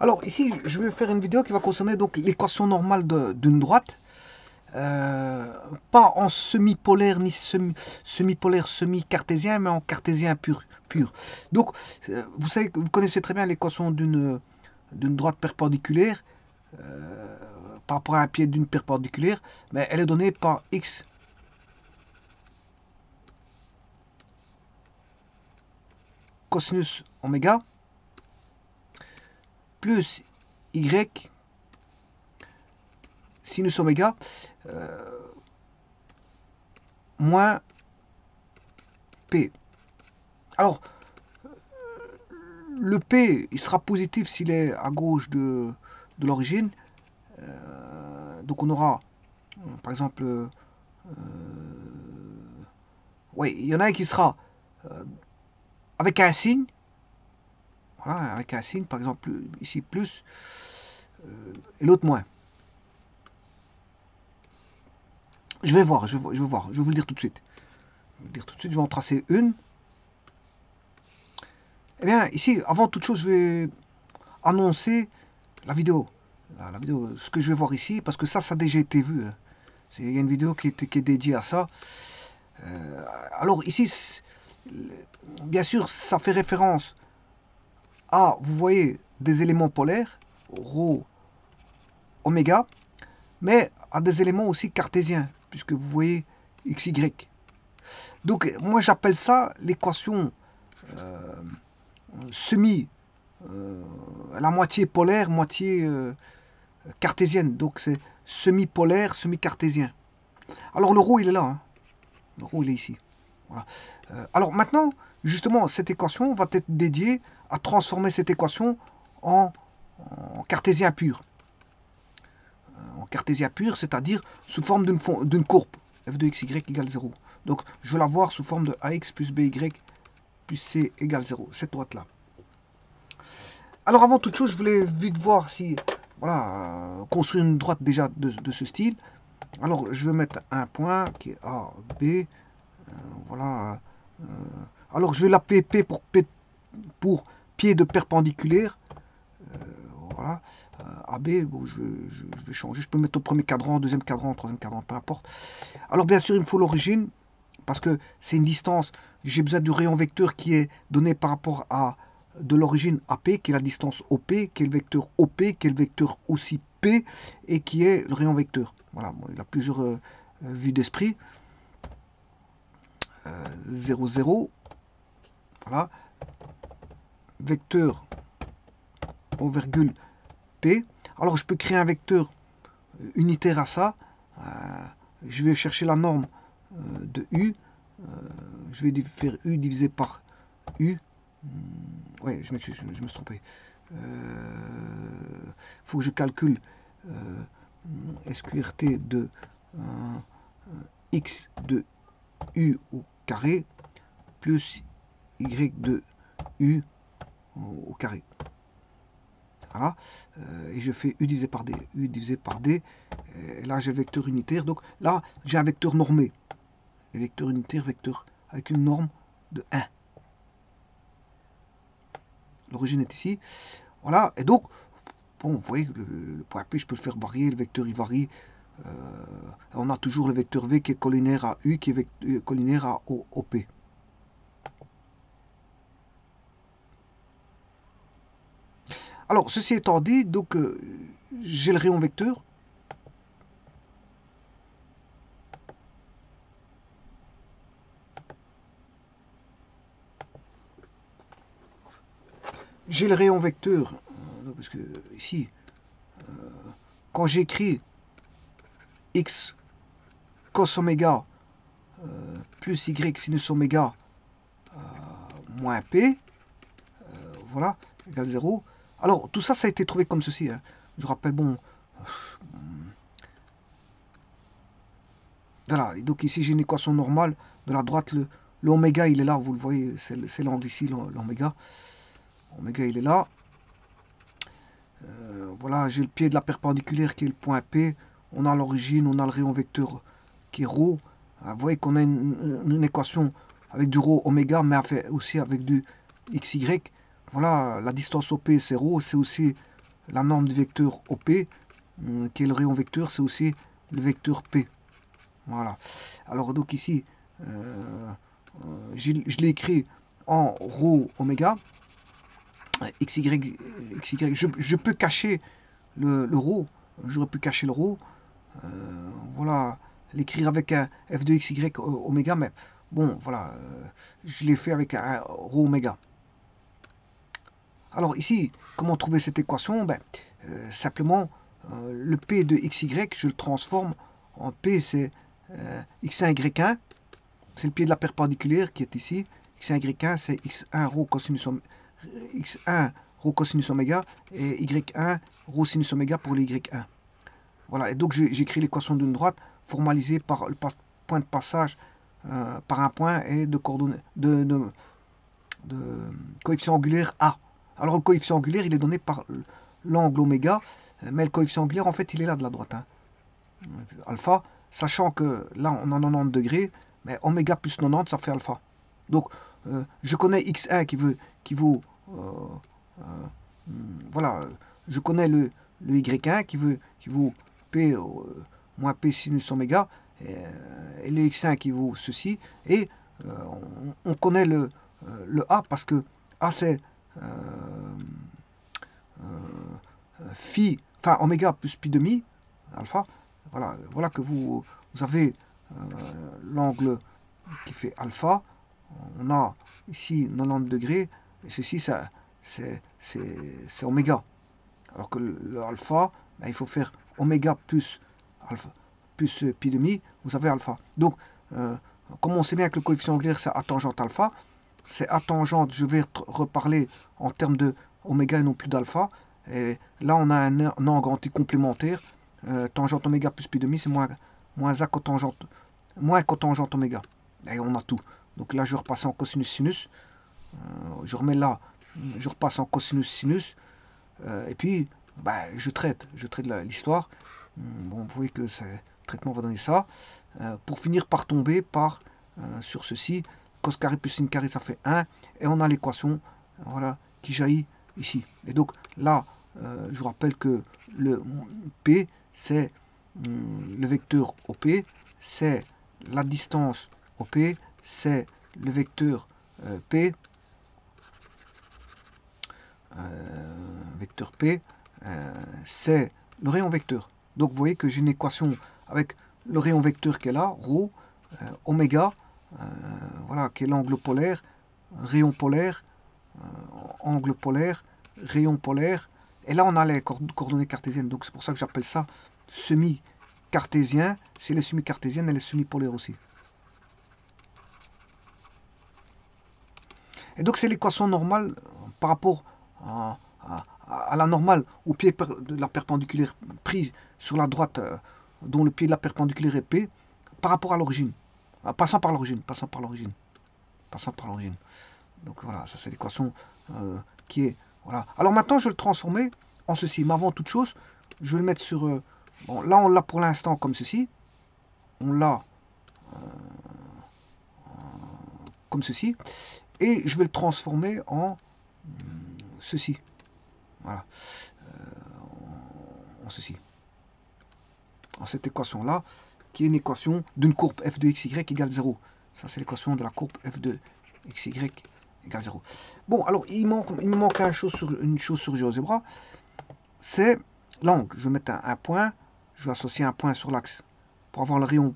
Alors ici, je vais faire une vidéo qui va concerner donc l'équation normale d'une droite. Pas en semi-polaire ni semi-polaire semi-cartésien, mais en cartésien pur. Donc, vous savez, vous connaissez très bien l'équation d'une droite perpendiculaire par rapport à un pied d'une perpendiculaire, mais elle est donnée par x cosinus oméga plus y sinus oméga moins p. Alors, le p, il sera positif s'il est à gauche de l'origine. Donc on aura, par exemple, oui, il y en a un qui sera avec un signe. Voilà, avec un signe, par exemple, ici plus, et l'autre moins. Je vais voir, je vais voir, je vais vous le dire tout de suite. Je vais en tracer une. Eh bien, ici, avant toute chose, je vais annoncer la vidéo. La vidéo, ce que je vais voir ici, parce que ça a déjà été vu. Hein. Il y a une vidéo qui est dédiée à ça. Alors ici, bien sûr, ça fait référence à, vous voyez, des éléments polaires, ρ, oméga, mais à des éléments aussi cartésiens, puisque vous voyez xy. Donc moi j'appelle ça l'équation semi, la moitié polaire, moitié cartésienne. Donc c'est semi-polaire, semi-cartésien. Alors le ρ il est là, hein. Le ρ il est ici. Voilà. Alors maintenant, justement, cette équation va être dédiée à transformer cette équation en cartésien pur. En cartésien pur, c'est-à-dire sous forme d'une courbe, f de xy égale 0. Donc je vais la voir sous forme de ax plus by plus c égale 0, cette droite-là. Alors avant toute chose, je voulais vite voir si, voilà, construire une droite déjà de ce style. Alors je vais mettre un point qui est A, B, voilà. Alors je vais l'appeler P pour pied de perpendiculaire. Voilà. AB, bon, je vais changer. Je peux mettre au premier cadran, au deuxième cadran, au troisième cadran, peu importe. Alors bien sûr, il me faut l'origine, parce que c'est une distance. J'ai besoin du rayon vecteur qui est donné par rapport à de l'origine AP, qui est la distance OP, qui est le vecteur OP, qui est le vecteur aussi P, et qui est le rayon vecteur. Voilà, bon, il a plusieurs vues d'esprit. 0, 0. Voilà. Vecteur au virgule P. Alors je peux créer un vecteur unitaire à ça. Je vais chercher la norme de U. Je vais faire U divisé par U. Ouais, je m'excuse, je me suis trompé. Il faut que je calcule SQRT de X de U au carré plus Y de U au carré. Voilà. Et je fais U divisé par D. U divisé par D. Et là, j'ai le vecteur unitaire. Donc là, j'ai un vecteur normé. Le vecteur unitaire, vecteur avec une norme de 1. L'origine est ici. Voilà. Et donc, bon, vous voyez, le point P, je peux le faire varier. Le vecteur, il varie. On a toujours le vecteur V qui est collinaire à U, qui est collinaire à OP. Alors, ceci étant dit, donc j'ai le rayon vecteur. J'ai le rayon vecteur, parce que ici, quand j'écris x cos oméga plus y sinus oméga moins p, voilà, égale 0. Alors, tout ça, ça a été trouvé comme ceci. Hein. Je rappelle, bon... Voilà, et donc ici, j'ai une équation normale de la droite. Le oméga, il est là, vous le voyez, c'est l'angle ici, l'oméga. Oméga, il est là. Voilà, j'ai le pied de la perpendiculaire qui est le point P. On a l'origine, on a le rayon vecteur qui est ρ. Vous voyez qu'on a une équation avec du ρ oméga, mais aussi avec du xy. Voilà, la distance OP c'est ρ, c'est aussi la norme du vecteur OP, qui est le rayon vecteur, c'est aussi le vecteur P. Voilà. Alors donc ici, je l'ai écrit en rho oméga, xy, je peux cacher le rho, j'aurais pu cacher le rho, voilà, l'écrire avec un f de xy oméga, mais bon, voilà, je l'ai fait avec un rho oméga. Alors ici, comment trouver cette équation? Simplement, le P de xy, je le transforme en P, c'est x1, y1, c'est le pied de la perpendiculaire qui est ici. x1, y1, c'est x1 rho cosinus oméga et y1 rho sinus oméga pour le y1. Voilà, et donc j'écris l'équation d'une droite formalisée par le point de passage par un point et de coordonnées de coefficient angulaire A. Alors le coefficient angulaire, il est donné par l'angle oméga, mais le coefficient angulaire, en fait, il est là de la droite. Hein. Alpha, sachant que là, on a 90 degrés, mais oméga plus 90, ça fait alpha. Donc, je connais x1 qui vaut voilà, je connais le y1 qui vaut p moins p sinus oméga, et le x1 qui vaut ceci, et on connaît le a parce que a c'est phi, enfin oméga plus pi demi, alpha. Voilà que vous avez l'angle qui fait alpha. On a ici 90 degrés, et ceci c'est oméga. Alors que le alpha, il faut faire oméga plus alpha plus pi demi, vous avez alpha. Donc, comme on sait bien que le coefficient angulaire c'est A tangente alpha, c'est A tangente, je vais reparler en termes de oméga et non plus d'alpha. Et là, on a un angle anticomplémentaire. Tangente oméga plus pi demi, c'est moins A cotangente, moins cotangente oméga. Et on a tout. Donc là, je repasse en cosinus sinus. Je remets là, je repasse en cosinus sinus. Et puis, je traite l'histoire. Bon, vous voyez que le traitement va donner ça. Pour finir par tomber sur ceci. Cos carré plus sin carré, ça fait 1. Et on a l'équation voilà, qui jaillit ici. Et donc là, je vous rappelle que le P, c'est le vecteur OP, c'est la distance OP, c'est le vecteur P, c'est le rayon vecteur. Donc vous voyez que j'ai une équation avec le rayon vecteur qui est là, ρ, oméga, voilà, qui est l'angle polaire, rayon polaire, angle polaire, rayon polaire. Et là, on a les coordonnées cartésiennes. Donc c'est pour ça que j'appelle ça semi-cartésien. C'est les semi-cartésiennes et les semi-polaires aussi. Et donc c'est l'équation normale par rapport à la normale au pied de la perpendiculaire prise sur la droite, dont le pied de la perpendiculaire est P, par rapport à l'origine. Passant par l'origine. Donc voilà, ça c'est l'équation qui est... Voilà. Alors maintenant, je vais le transformer en ceci. Mais avant toute chose, je vais le mettre sur... bon, là, on l'a pour l'instant comme ceci. On l'a comme ceci. Et je vais le transformer en ceci. Voilà. En ceci. En cette équation-là, qui est une équation d'une courbe f de xy égale 0. Ça, c'est l'équation de la courbe f de xy égale 0. Bon, alors, il me manque une chose sur GeoGebra, c'est l'angle. Je vais mettre un point, je vais associer un point sur l'axe pour avoir le rayon,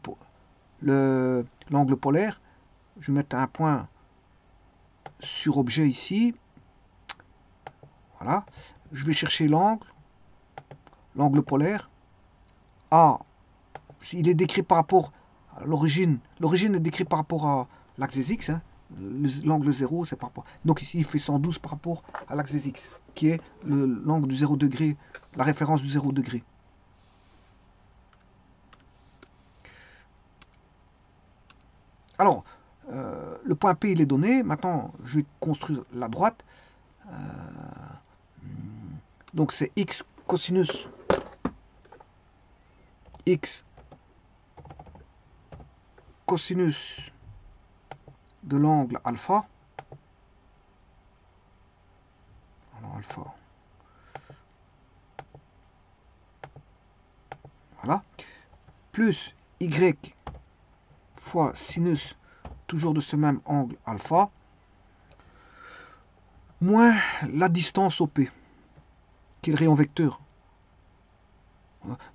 l'angle polaire. Je vais mettre un point sur objet ici. Voilà. Je vais chercher l'angle polaire. A, il est décrit par rapport à l'origine. L'origine est décrite par rapport à l'axe des x. Hein. L'angle 0, c'est par rapport. Donc ici, il fait 112 par rapport à l'axe des x, qui est l'angle du 0 degré, la référence du 0 degré. Alors, le point P, il est donné. Maintenant, je vais construire la droite. Donc, c'est x cosinus de l'angle alpha. Alors, alpha. voilà, plus y fois sinus, toujours de ce même angle alpha, moins la distance OP, qui est le rayon vecteur.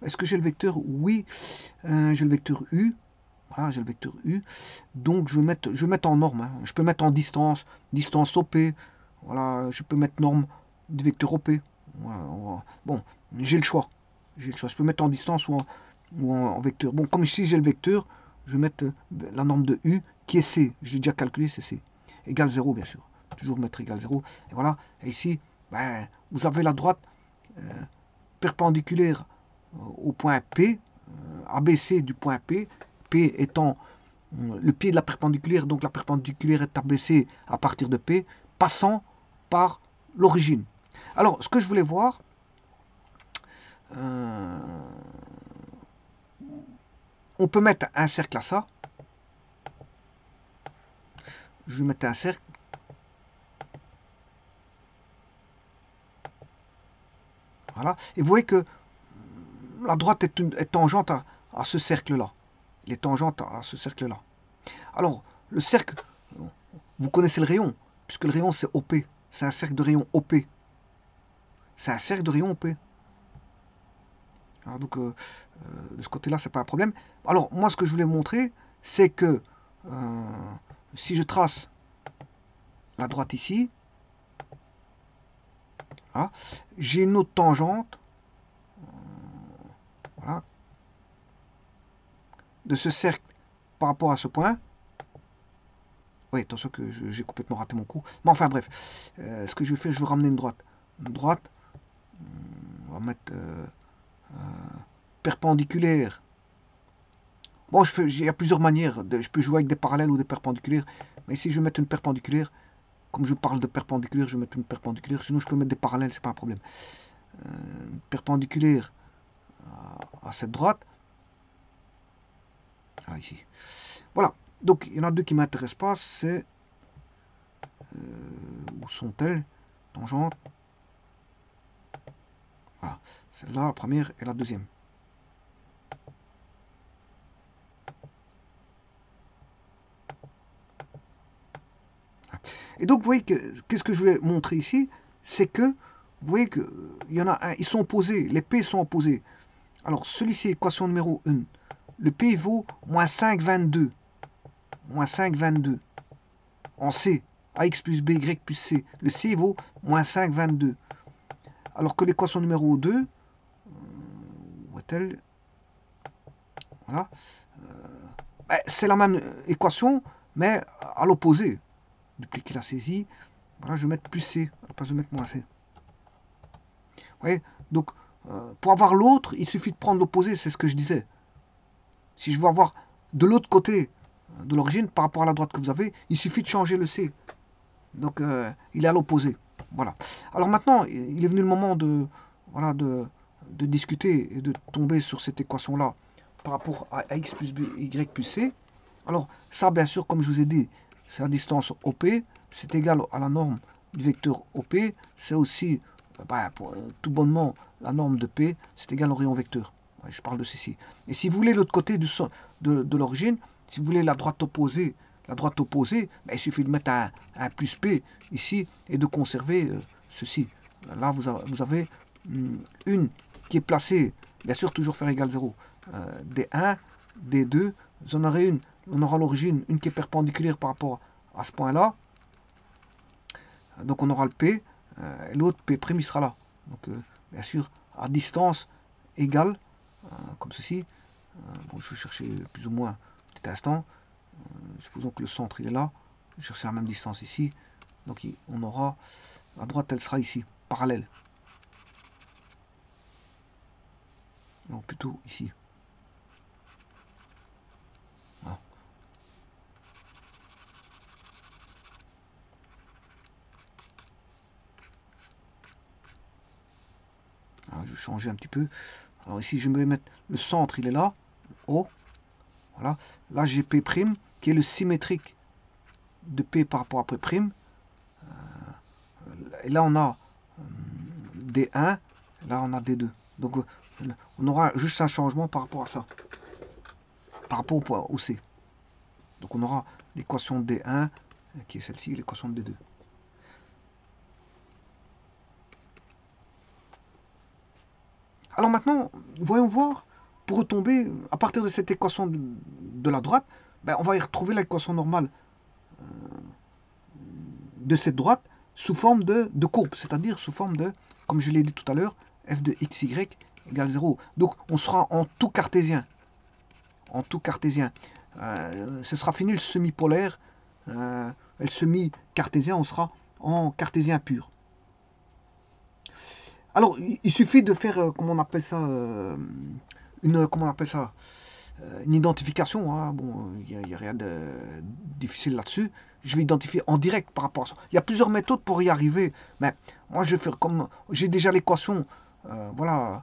Est-ce que j'ai le vecteur? Oui, j'ai le vecteur U. Voilà, j'ai le vecteur U. Donc je vais mettre en norme. Hein. Je peux mettre en distance, distance OP. Voilà, je peux mettre norme du vecteur OP. Voilà. Bon, j'ai le choix. J'ai le choix. Je peux mettre en distance ou en vecteur. Bon, comme ici j'ai le vecteur, je vais mettre la norme de U qui est C. Je l'ai déjà calculé, c'est C. Égale 0, bien sûr. Toujours mettre égal 0. Et voilà. Et ici, ben, vous avez la droite perpendiculaire au point P, ABC du point P, P étant le pied de la perpendiculaire, donc la perpendiculaire est abaissée à partir de P, passant par l'origine. Alors, ce que je voulais voir, on peut mettre un cercle à ça. Je vais mettre un cercle. Voilà. Et vous voyez que la droite est tangente à ce cercle-là. Elle est tangente à ce cercle-là. Alors, le cercle, vous connaissez le rayon, puisque le rayon c'est OP. C'est un cercle de rayon OP. C'est un cercle de rayon OP. Alors, donc, de ce côté-là, c'est pas un problème. Alors, moi, ce que je voulais montrer, c'est que si je trace la droite ici, voilà, j'ai une autre tangente, voilà, de ce cercle par rapport à ce point. Oui, attention que j'ai complètement raté mon coup. Mais enfin, bref, ce que je vais faire, je vais ramener une droite. Une droite, on va mettre perpendiculaire. Bon, il y a plusieurs manières. Je peux jouer avec des parallèles ou des perpendiculaires. Mais ici, je vais mettre une perpendiculaire. Comme je parle de perpendiculaire, je vais mettre une perpendiculaire. Sinon, je peux mettre des parallèles, c'est pas un problème. Perpendiculaire à cette droite. Ah, ici. Voilà. Donc, il y en a deux qui ne m'intéressent pas. C'est... où sont-elles? Tangente. Voilà. Celle-là, la première et la deuxième. Et donc, vous voyez qu'est-ce que je vais montrer ici, c'est que, vous voyez qu'il y en a un, ils sont opposés, les P sont opposés. Alors, celui-ci, équation numéro 1, le P vaut moins 5,22. Moins 5,22. En C, AX plus BY plus C. Le C vaut moins 5,22. Alors que l'équation numéro 2, où est-elle? Voilà. C'est la même équation, mais à l'opposé. Dupliquer la saisie. Voilà, je vais mettre plus C, à la place de mettre moins C. Vous voyez? Donc, pour avoir l'autre, il suffit de prendre l'opposé, c'est ce que je disais. Si je veux avoir de l'autre côté de l'origine, par rapport à la droite que vous avez, il suffit de changer le C. Donc, il est à l'opposé. Voilà. Alors maintenant, il est venu le moment de, voilà, de discuter et de tomber sur cette équation-là par rapport à x plus y plus c. Alors, ça, bien sûr, comme je vous ai dit, c'est la distance OP, c'est égal à la norme du vecteur OP, c'est aussi, tout bonnement, la norme de P, c'est égal au rayon vecteur. Ouais, je parle de ceci. Et si vous voulez l'autre côté de l'origine, si vous voulez la droite opposée, ben, il suffit de mettre un plus P ici et de conserver ceci. Là, vous avez une qui est placée, bien sûr, toujours faire égal 0. D1, D2, vous en aurez une, on aura l'origine, une qui est perpendiculaire par rapport à ce point-là. Donc on aura le P, et l'autre P', il sera là. Donc bien sûr, à distance égale, comme ceci. Bon, je vais chercher plus ou moins un petit instant. Supposons que le centre il est là. Je vais chercher la même distance ici. Donc on aura, la droite elle sera ici, parallèle. Non, plutôt ici. Voilà. Alors, je vais changer un petit peu. Alors ici, je vais mettre le centre, il est là, O. Voilà. Là, j'ai P' qui est le symétrique de P par rapport à P'. Et là, on a D1, là, on a D2. Donc, on aura juste un changement par rapport à ça, par rapport au point, au C. Donc, on aura l'équation de D1, qui est celle-ci, l'équation de D2. Alors maintenant, voyons voir, pour retomber, à partir de cette équation de la droite, ben, on va y retrouver l'équation normale de cette droite sous forme de courbe, c'est-à-dire sous forme de, comme je l'ai dit tout à l'heure, f de xy égale 0. Donc on sera en tout cartésien. En tout cartésien. Ce sera fini le semi-polaire. Le semi-cartésien, on sera en cartésien pur. Alors, il suffit de faire, comment on appelle ça, comment on appelle ça, une identification. Hein. Bon, il n'y a rien de difficile là-dessus. Je vais identifier en direct par rapport à ça. Il y a plusieurs méthodes pour y arriver. Mais moi, je vais faire comme j'ai déjà l'équation, voilà,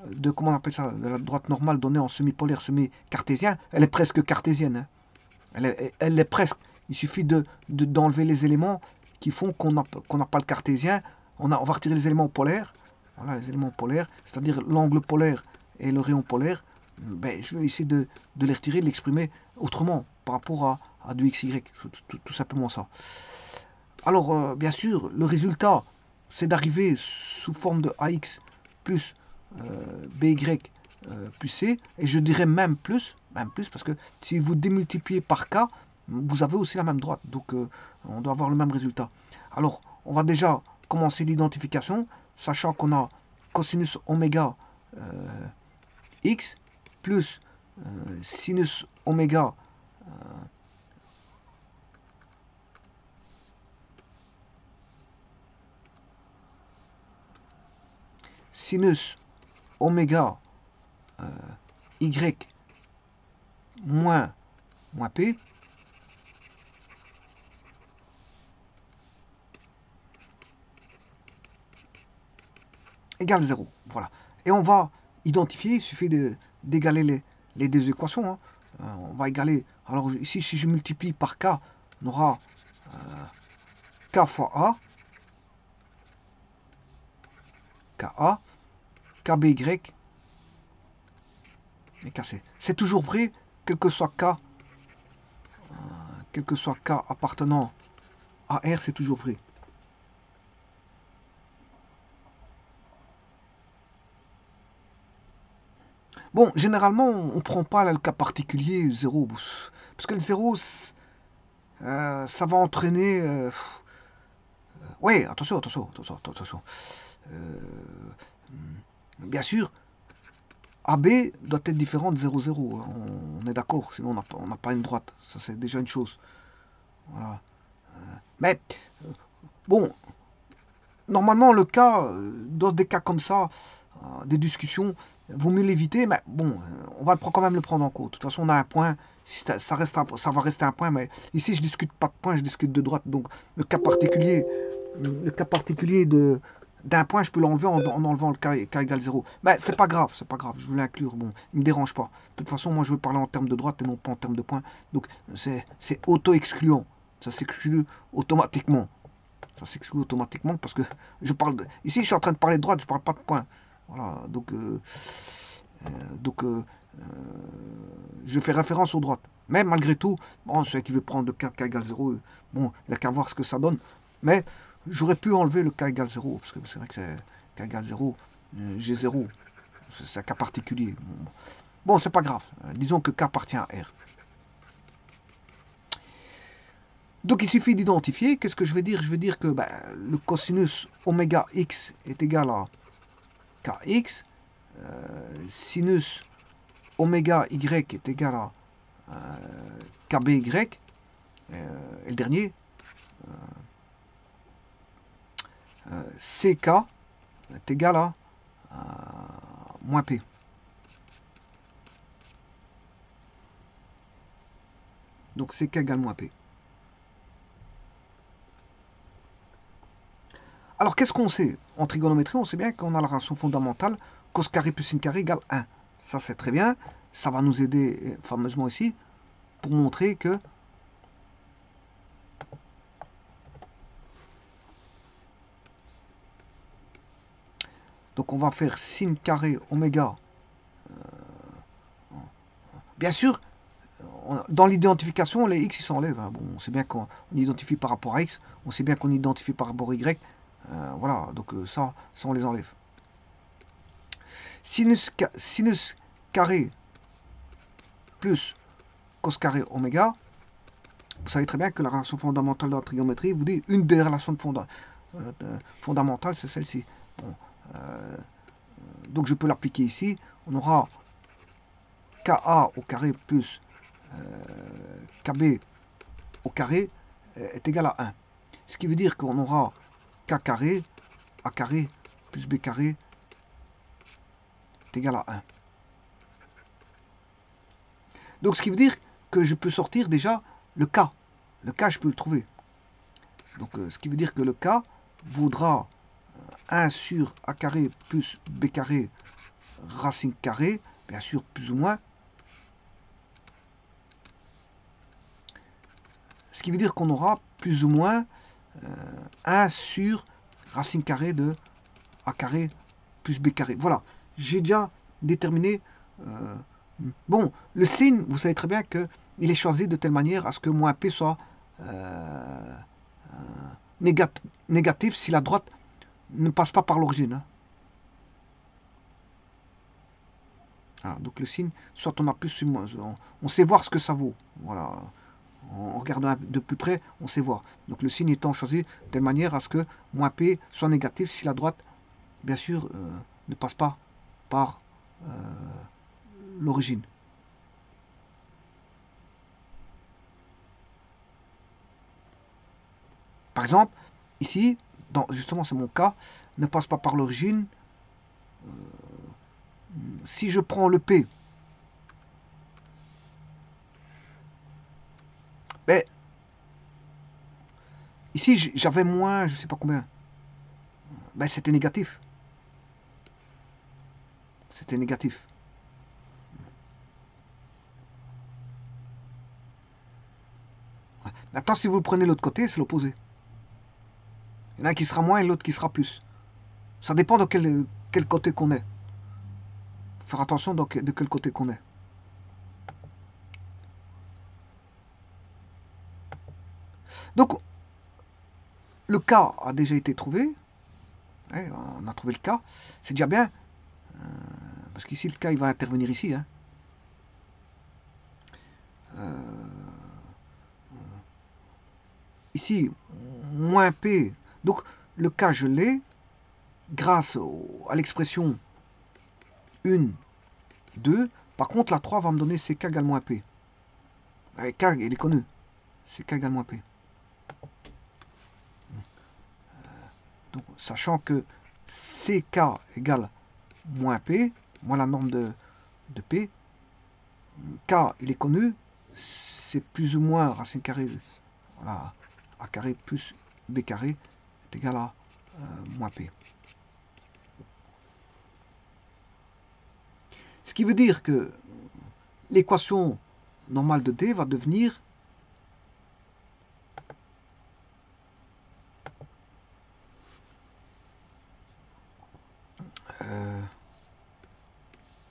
de comment on appelle ça, de la droite normale donnée en semi-polaire, semi-cartésien. Elle est presque cartésienne. Hein. Elle est presque. Il suffit d'enlever les éléments qui font qu'on n'a pas le cartésien. On va retirer les éléments polaires. Voilà, les éléments polaires, c'est-à-dire l'angle polaire et le rayon polaire. Ben, je vais essayer de les retirer, de l'exprimer autrement par rapport à du XY. Tout simplement ça. Alors, bien sûr, le résultat, c'est d'arriver sous forme de AX plus BY plus C, et je dirais même plus, parce que si vous démultipliez par K, vous avez aussi la même droite, donc on doit avoir le même résultat. Alors, on va déjà commencer l'identification, sachant qu'on a cosinus oméga x plus sinus oméga sinus oméga y moins p égale 0. Voilà. Et on va identifier, il suffit d'égaler les deux équations. Hein. On va égaler, alors ici, si je multiplie par k, on aura k fois a, ka, kby et kc. C'est toujours vrai, quel que soit k appartenant à R, c'est toujours vrai. Bon, généralement, on ne prend pas le cas particulier 0, parce que le 0, ça va entraîner... oui, attention. Bien sûr, AB doit être différent de 0, 0. On est d'accord, sinon on n'a pas une droite. Ça, c'est déjà une chose. Voilà. Mais, bon, normalement, le cas, dans des cas comme ça, des discussions, vaut mieux l'éviter, mais bon, on va quand même le prendre en compte. De toute façon, on a un point, ça va rester un point, mais ici, je discute pas de point, je discute de droite. Donc, le cas particulier d'un point, je peux l'enlever en enlevant le k égale 0. Mais c'est pas grave, je veux l'inclure, bon, il me dérange pas. De toute façon, moi, je veux parler en termes de droite et non pas en termes de points. Donc, c'est auto-excluant. Ça s'exclut automatiquement. Ça s'exclut automatiquement parce que je parle de... Ici, je suis en train de parler de droite, je parle pas de points. Voilà, donc je fais référence aux droites. Mais malgré tout, bon, celui qui veut prendre le k égale 0, bon, il n'a qu'à voir ce que ça donne. Mais j'aurais pu enlever le k égale 0, parce que c'est vrai que c'est k égale 0, j'ai 0. C'est un cas particulier. Bon, c'est pas grave. Disons que k appartient à R. Donc il suffit d'identifier. Qu'est-ce que je vais dire? Je vais dire que ben, le cosinus oméga x est égal à kx. Sinus oméga y est égal à kby. Et le dernier, ck est égal à moins p. Donc ck égale moins p. Alors qu'est-ce qu'on sait? En trigonométrie, on sait bien qu'on a la relation fondamentale cos carré plus sin carré égale 1. Ça c'est très bien. Ça va nous aider fameusement ici pour montrer que Donc on va faire sin carré oméga. Bien sûr, dans l'identification, les x ils s'enlèvent. Hein. Bon, on sait bien qu'on identifie par rapport à x, on sait bien qu'on identifie par rapport à y. Voilà, donc ça on les enlève. Sinus carré plus cos carré oméga. Vous savez très bien que la relation fondamentale de la trigonométrie vous dit une des relations fondamentales, c'est celle-ci. Bon, donc je peux l'appliquer ici. On aura Ka au carré plus Kb au carré est égal à 1. Ce qui veut dire qu'on aura K carré, A carré plus B carré est égal à 1. Donc ce qui veut dire que je peux sortir déjà le K. Le K, je peux le trouver. Donc ce qui veut dire que le K vaudra 1 sur A carré plus B carré racine carrée, bien sûr plus ou moins. Ce qui veut dire qu'on aura plus ou moins 1 sur racine carrée de A carré plus B carré. Voilà, j'ai déjà déterminé. Bon, le signe, vous savez très bien qu'il est choisi de telle manière à ce que moins P soit négatif si la droite ne passe pas par l'origine. Hein. Voilà, donc le signe, soit on a plus, on sait voir ce que ça vaut. Voilà. En regardant de plus près, on sait voir. Donc le signe étant choisi de telle manière à ce que moins P soit négatif si la droite, bien sûr, ne passe pas par l'origine. Par exemple, ici, justement c'est mon cas, ne passe pas par l'origine. Si je prends le P, ben, ici j'avais moins, je ne sais pas combien, ben, c'était négatif. C'était négatif. Maintenant, si vous prenez l'autre côté, c'est l'opposé. Il y en a un qui sera moins et l'autre qui sera plus. Ça dépend de quel côté qu'on est. Faire attention de quel côté qu'on est. Donc, le cas a déjà été trouvé. Ouais, on a trouvé le cas. C'est déjà bien. Parce qu'ici, le cas, il va intervenir ici. Hein. Ici, moins P. Donc, le cas, je l'ai. Grâce à l'expression 1, 2. Par contre, la 3 va me donner CK égale moins P. K, il est connu. CK égale moins P. Donc, sachant que CK égale moins P, moins la norme de P, K, il est connu, c'est plus ou moins racine carrée, voilà, A carré plus B carré est égal à moins P. Ce qui veut dire que l'équation normale de D va devenir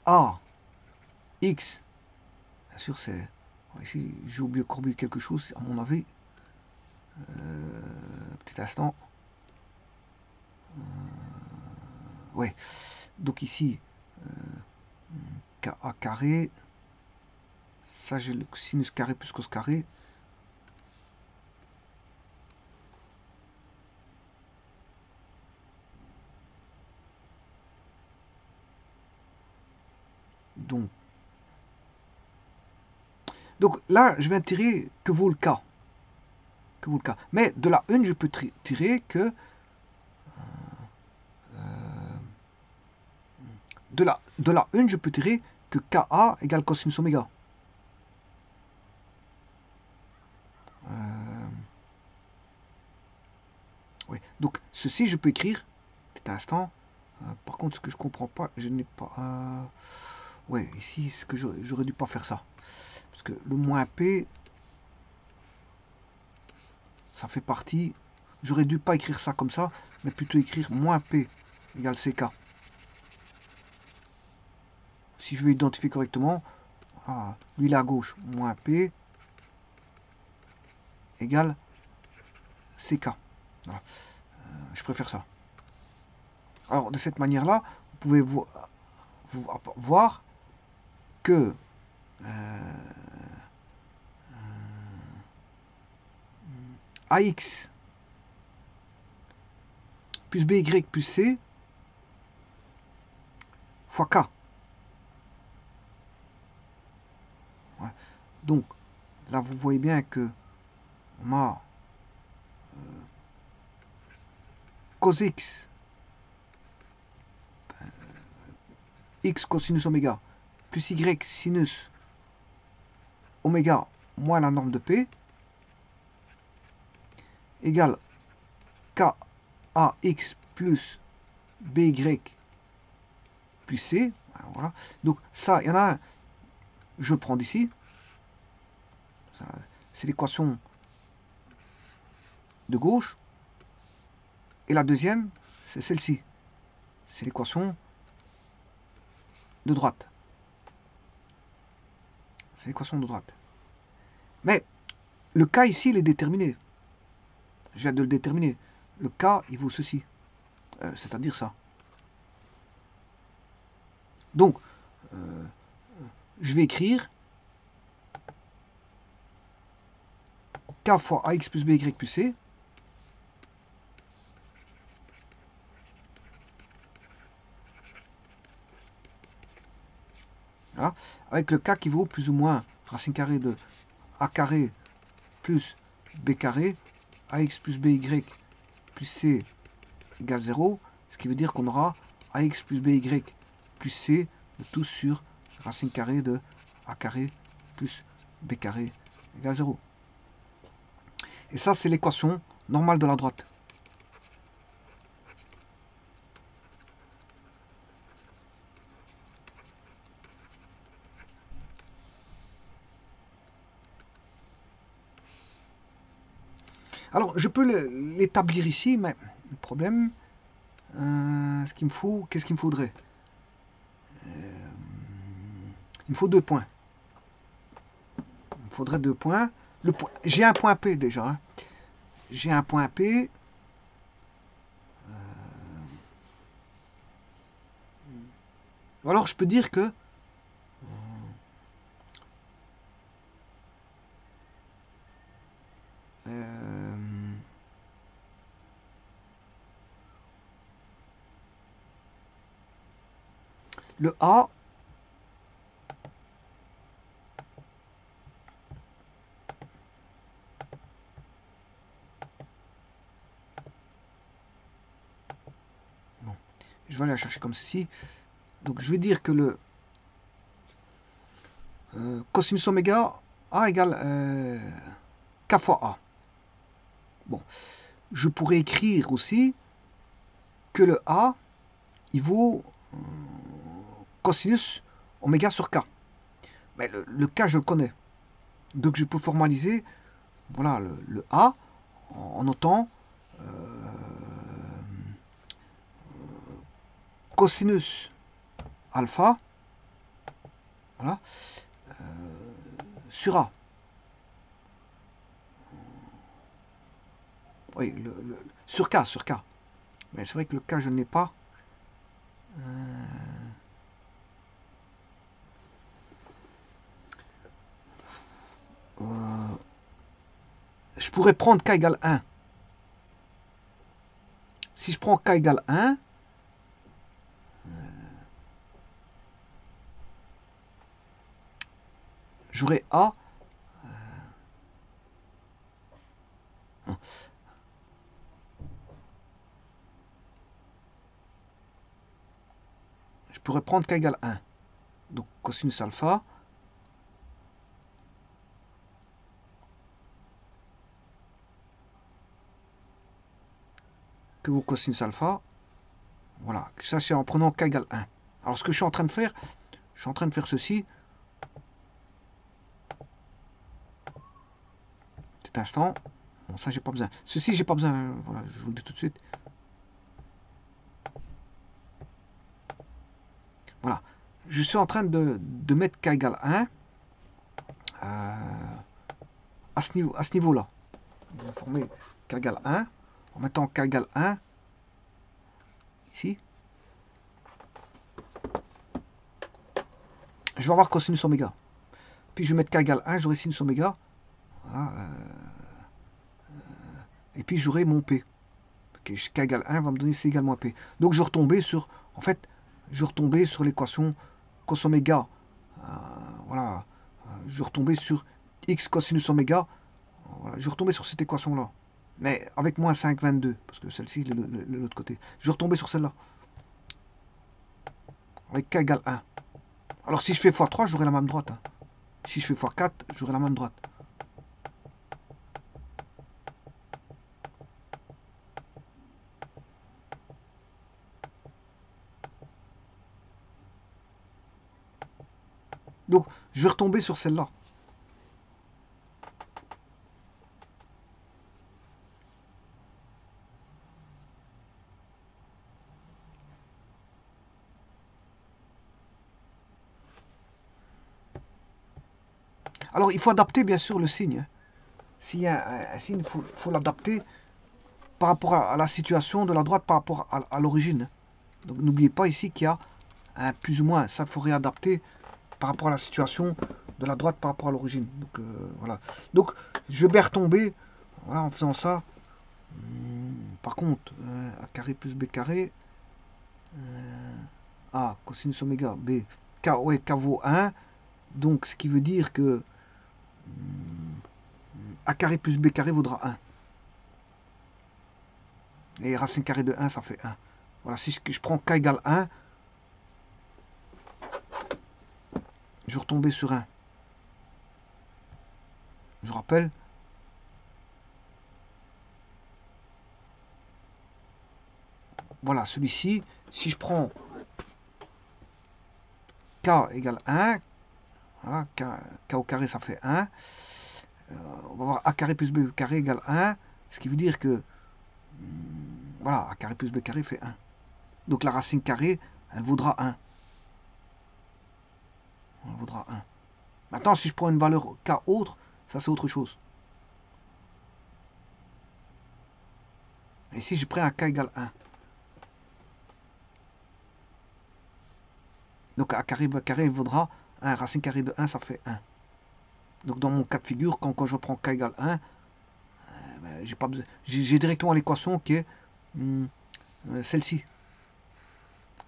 A X, bien sûr c'est, ici j'ai oublié de corriger quelque chose à mon avis, petit instant, ouais, donc ici KA carré, ça j'ai le sinus carré plus cos carré, donc là je vais tirer que vaut le K. Que vaut le K. Mais de la 1 je peux tirer que de la 1 je peux tirer que KA égale cosinus oméga. Oui. Donc ceci je peux écrire, petit instant, par contre ce que je comprends pas, je n'ai pas... ouais, ici ce que j'aurais dû pas faire ça. Parce que le moins P, ça fait partie... J'aurais dû pas écrire ça comme ça, mais plutôt écrire moins P égale CK. si je veux identifier correctement, ah, lui il est à gauche, moins P égale CK. Voilà. Je préfère ça. Alors, de cette manière-là, vous pouvez voir que AX plus BY plus C fois K. Ouais. Donc, là, vous voyez bien que on a cos X, X cosinus oméga, plus Y sinus oméga moins la norme de P, égale KAX plus BY plus C. Voilà. Donc ça, il y en a un, je le prends d'ici. C'est l'équation de gauche. Et la deuxième, c'est celle-ci. C'est l'équation de droite. C'est l'équation de droite. Mais le K ici, il est déterminé. Je viens de le déterminer. Le K, il vaut ceci. C'est-à-dire ça. Donc, je vais écrire K fois AX plus BY plus C. Voilà. Avec le K qui vaut plus ou moins racine carrée de A carré plus B carré, AX plus BY plus C égale 0. Ce qui veut dire qu'on aura AX plus BY plus C de tout sur racine carrée de A carré plus B carré égale 0. Et ça, c'est l'équation normale de la droite. Alors, je peux l'établir ici, mais le problème, qu'est-ce qu'il me faudrait? Il me faut 2 points. Il me faudrait 2 points. J'ai un point P déjà. Hein. J'ai un point P. Alors, je peux dire que le A je vais aller la chercher comme ceci. Donc je vais dire que le cosinus oméga A égale K fois A. Bon, je pourrais écrire aussi que le A, il vaut cosinus oméga sur K. Mais le K, je le connais. Donc je peux formaliser voilà, le A en notant cosinus alpha voilà, sur A. Oui, sur K, sur K. Mais c'est vrai que le K, je n'ai pas. Je pourrais prendre K égale 1. Si je prends K égale 1, j'aurai A. Je pourrais prendre K égale 1. Donc cosinus alpha. Que vaut cosinus alpha. Voilà, ça c'est en prenant K égale 1. Alors ce que je suis en train de faire, ceci. Cet instant. Bon, ça j'ai pas besoin. Ceci j'ai pas besoin. Voilà, je vous le dis tout de suite. Voilà. je suis en train de mettre k égale 1 à ce niveau-là. Je vais former k égale 1 en mettant k égale 1 ici. Je vais avoir cosinus oméga. Puis je vais mettre k égale 1, j'aurai sinus oméga. Voilà, et puis j'aurai mon P. Okay, k égale 1 va me donner C égale moins P. Donc je retombais sur, en fait, je retombais sur l'équation cos oméga. Voilà, je retombais sur x cosinus oméga. Voilà, je retombais sur cette équation-là. Mais avec moins 5,22, parce que celle-ci, de l'autre côté. Je retombais sur celle-là. Avec k égale 1. Alors si je fais x3, j'aurai la même droite. Hein. Si je fais x4, j'aurai la même droite. Donc, je vais retomber sur celle-là. Alors, il faut adapter, bien sûr, le signe. S'il y a un signe, il faut l'adapter par rapport à la situation de la droite, par rapport à l'origine. Donc, n'oubliez pas ici qu'il y a un plus ou moins. Ça, il faut réadapter par rapport à la situation de la droite, par rapport à l'origine. Donc, voilà. Donc, je vais retomber, voilà, en faisant ça. Par contre, a carré plus b carré, a cosinus oméga b, k, ouais, k vaut 1. Donc, ce qui veut dire que a carré plus b carré vaudra 1. Et racine carrée de 1, ça fait 1. Voilà, si je prends k égale 1, je retombais sur 1. Je rappelle, voilà, celui-ci, si je prends k égale 1, voilà, k au carré, ça fait 1. On va voir a carré plus b carré égale 1, ce qui veut dire que, voilà, a carré plus b carré fait 1. Donc la racine carrée, elle vaudra 1. Elle vaudra 1. Maintenant, si je prends une valeur k autre, ça c'est autre chose. Et si je prends un k égale 1. Donc a carré b carré vaudra 1. Racine carrée de 1, ça fait 1. Donc dans mon cas de figure, quand je prends k égale 1, j'ai directement l'équation qui est celle-ci.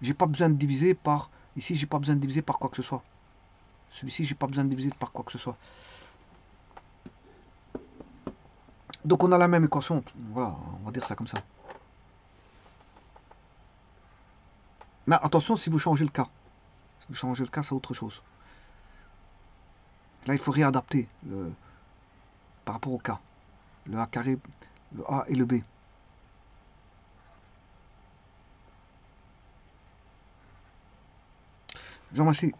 J'ai pas besoin de diviser par... Ici, j'ai pas besoin de diviser par quoi que ce soit. Celui-ci, j'ai pas besoin de diviser par quoi que ce soit. Donc on a la même équation. Voilà, on va dire ça comme ça. Mais attention si vous changez le cas. Si vous changez le cas, c'est autre chose. Là, il faut réadapter par rapport au cas. Le a carré, le a et le b. Je vous remercie.